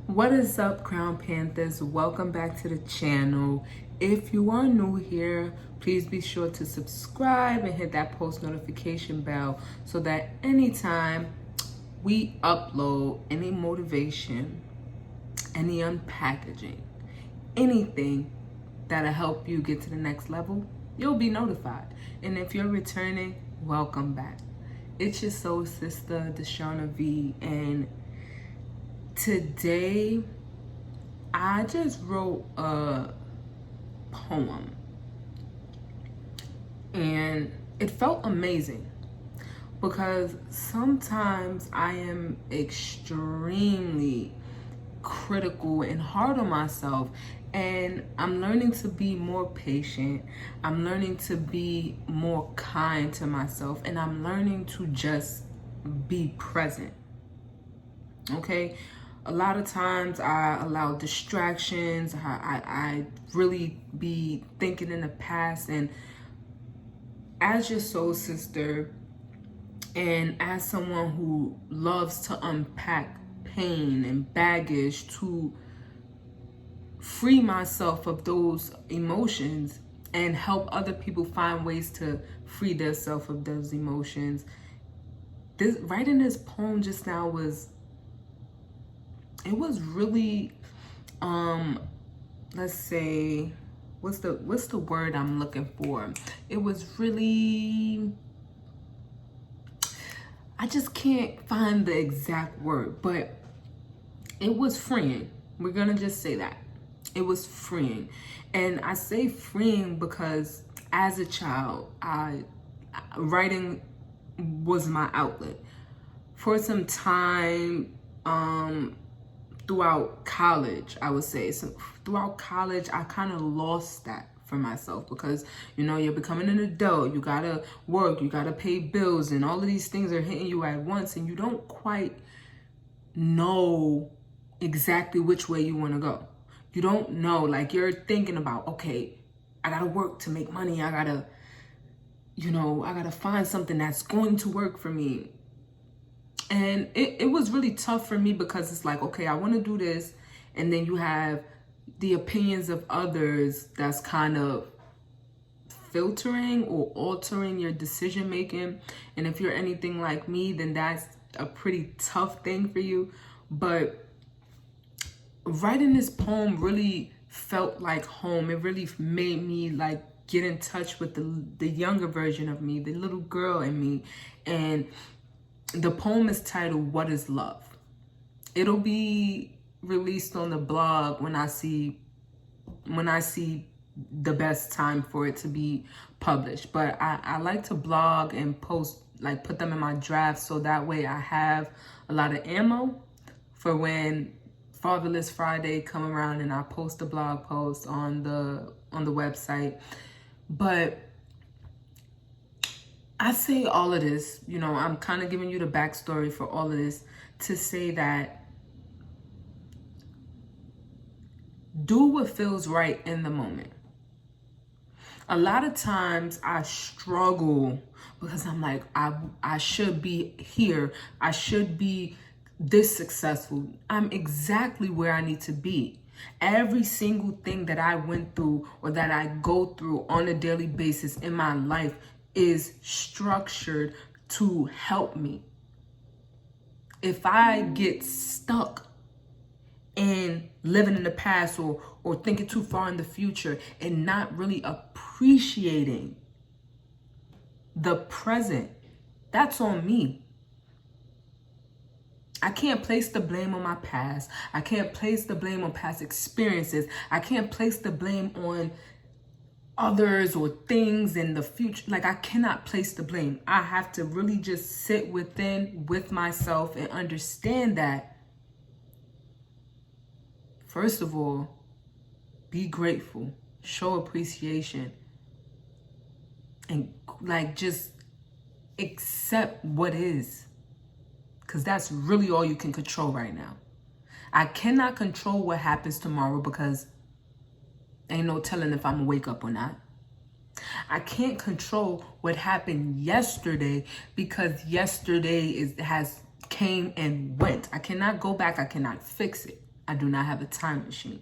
What is up, Crown Panthers? Welcome back to the channel. If you are new here, please be sure to subscribe and hit that post notification bell so that anytime we upload any motivation, any unpackaging, anything that'll help you get to the next level, you'll be notified. And if you're returning, welcome back. It's your soul sister, Dashana V, and today I just wrote a poem and it felt amazing because sometimes I am extremely critical and hard on myself, and I'm learning to be more patient. I'm learning to be more kind to myself, and I'm learning to just be present. Okay, a lot of times I allow distractions. I really be thinking in the past, and as your soul sister and as someone who loves to unpack pain and baggage to free myself of those emotions and help other people find ways to free themselves of those emotions, writing this poem just now was really let's say, what's the word I'm looking for? It was really, I just can't find the exact word, but it was freeing. We're gonna just say that. It was freeing. And I say freeing because as a child, writing was my outlet. For some time, throughout college, I would say. So throughout college, I kind of lost that for myself because, you're becoming an adult. You gotta work, you gotta pay bills, and all of these things are hitting you at once, and you don't quite know exactly which way you want to go. You don't know, like you're thinking about, okay, I gotta work to make money. I gotta find something that's going to work for me. And it was really tough for me because it's like, okay, I want to do this. And then you have the opinions of others that's kind of filtering or altering your decision making. And if you're anything like me, then that's a pretty tough thing for you. But writing this poem really felt like home. It really made me like get in touch with the younger version of me, the little girl in me. And the poem is titled, What is Love? It'll be released on the blog when I see the best time for it to be published. But I like to blog and post, like put them in my drafts, so that way I have a lot of ammo for when Fatherless Friday come around and I post a blog post on the website. But I say all of this, I'm kind of giving you the backstory for all of this to say that do what feels right in the moment. A lot of times I struggle because I'm like, I should be here. I should be this successful. I'm exactly where I need to be. Every single thing that I went through or that I go through on a daily basis in my life is structured to help me. If I get stuck in living in the past or thinking too far in the future and not really appreciating the present, that's on me. I can't place the blame on my past. I can't place the blame on past experiences. I can't place the blame on others or things in the future. Like, I cannot place the blame. I have to really just sit with myself and understand that, first of all, be grateful, show appreciation, and like just accept what is, because that's really all you can control right now. I cannot control what happens tomorrow because ain't no telling if I'm gonna wake up or not. I can't control what happened yesterday because yesterday has came and went. I cannot go back. I cannot fix it. I do not have a time machine.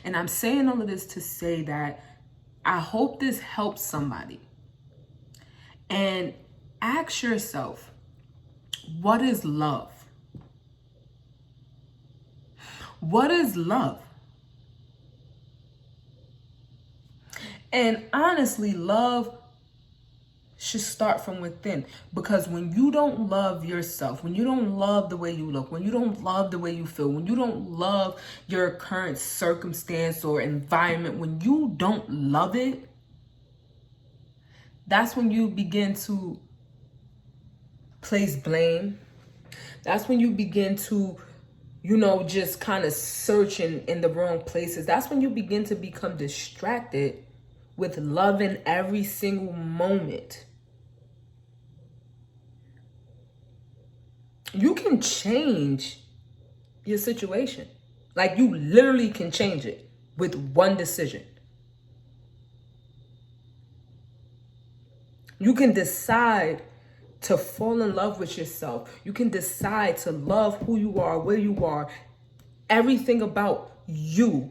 And I'm saying all of this to say that I hope this helps somebody. And ask yourself, what is love? What is love? And honestly, love should start from within, because when you don't love yourself, when you don't love the way you look, when you don't love the way you feel, when you don't love your current circumstance or environment, when you don't love it, that's when you begin to place blame. That's when you begin to, just kind of search in the wrong places. That's when you begin to become distracted with loving every single moment. You can change your situation. Like, you literally can change it with one decision. You can decide to fall in love with yourself. You can decide to love who you are, where you are, everything about you.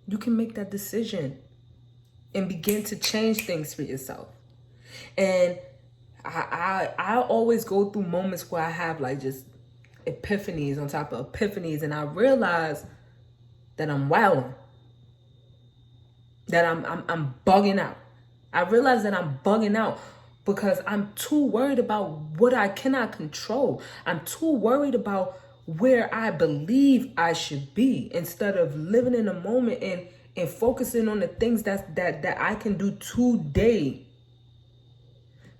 You can make that decision and begin to change things for yourself. And I always go through moments where I have like just epiphanies on top of epiphanies, and I realize that I'm wilding, that I'm bugging out. I realize that I'm bugging out because I'm too worried about what I cannot control. I'm too worried about where I believe I should be, instead of living in the moment and focusing on the things that I can do today,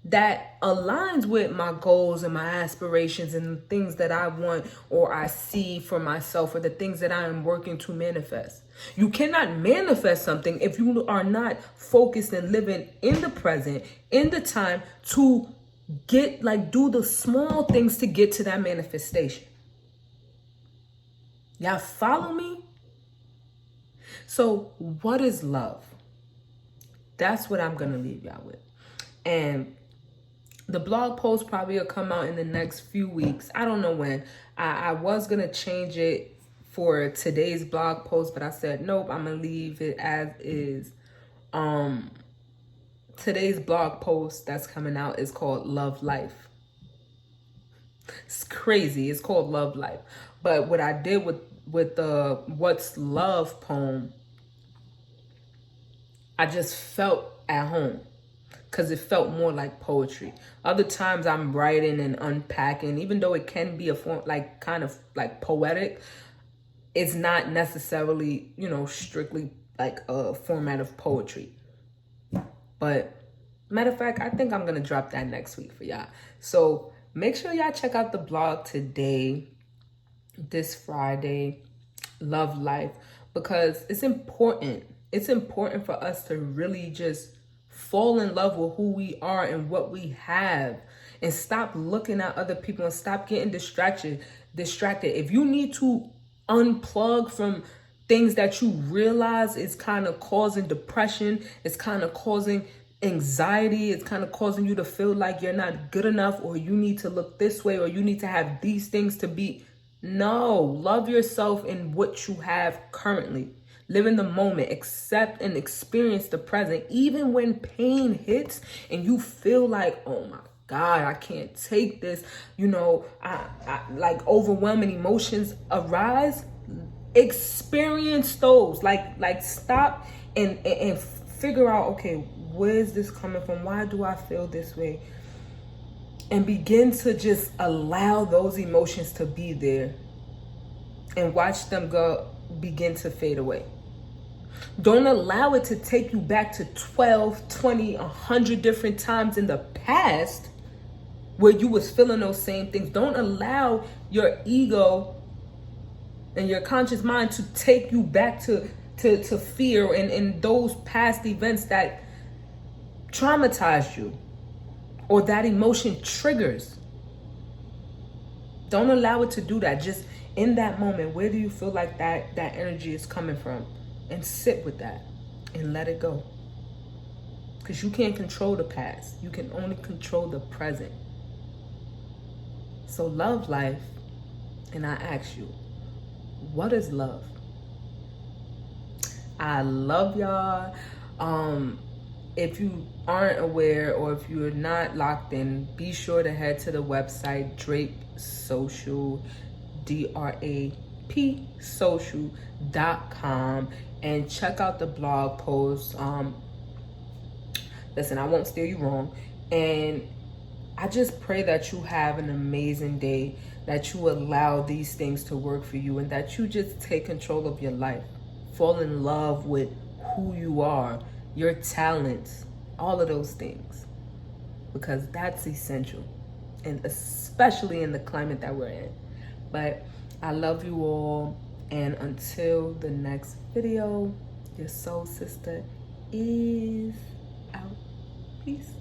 that aligns with my goals and my aspirations and the things that I want or I see for myself, or the things that I am working to manifest. You cannot manifest something if you are not focused and living in the present, in the time, to do the small things to get to that manifestation. Y'all follow me? So what is love? That's what I'm going to leave y'all with. And the blog post probably will come out in the next few weeks. I don't know when. I was going to change it for today's blog post, but I said, nope, I'm going to leave it as is. Today's blog post that's coming out is called Love Life. It's crazy. It's called Love Life. But what I did with the What's Love poem, I just felt at home, because it felt more like poetry. Other times I'm writing and unpacking, even though it can be a form, like kind of like poetic, it's not necessarily, strictly like a format of poetry. But matter of fact, I think I'm going to drop that next week for y'all. So make sure y'all check out the blog today, this Friday, Love Life, because it's important. It's important for us to really just fall in love with who we are and what we have, and stop looking at other people and stop getting distracted. If you need to unplug from things that you realize is kind of causing depression, it's kind of causing anxiety, it's kind of causing you to feel like you're not good enough, or you need to look this way, or you need to have these things to be. No, love yourself in what you have currently. Live in the moment, accept and experience the present. Even when pain hits and you feel like, oh my God, I can't take this, I like overwhelming emotions arise, experience those. Like stop and figure out, okay, where is this coming from? Why do I feel this way? And begin to just allow those emotions to be there and watch them begin to fade away. Don't allow it to take you back to 12, 20, 100 different times in the past where you was feeling those same things. Don't allow your ego and your conscious mind to take you back to fear and those past events that traumatized you or that emotion triggers. Don't allow it to do that. Just in that moment, where do you feel like that energy is coming from? And sit with that and let it go. Because you can't control the past. You can only control the present. So love life. And I ask you, what is love? I love y'all. If you aren't aware, or if you're not locked in, be sure to head to the website DRAP Social, DRAP social.com, and check out the blog post. Listen, I won't steer you wrong. And I just pray that you have an amazing day, that you allow these things to work for you, and that you just take control of your life. Fall in love with who you are, your talents, all of those things, because that's essential, and especially in the climate that we're in. But I love you all, and until the next video, your soul sister is out. Peace.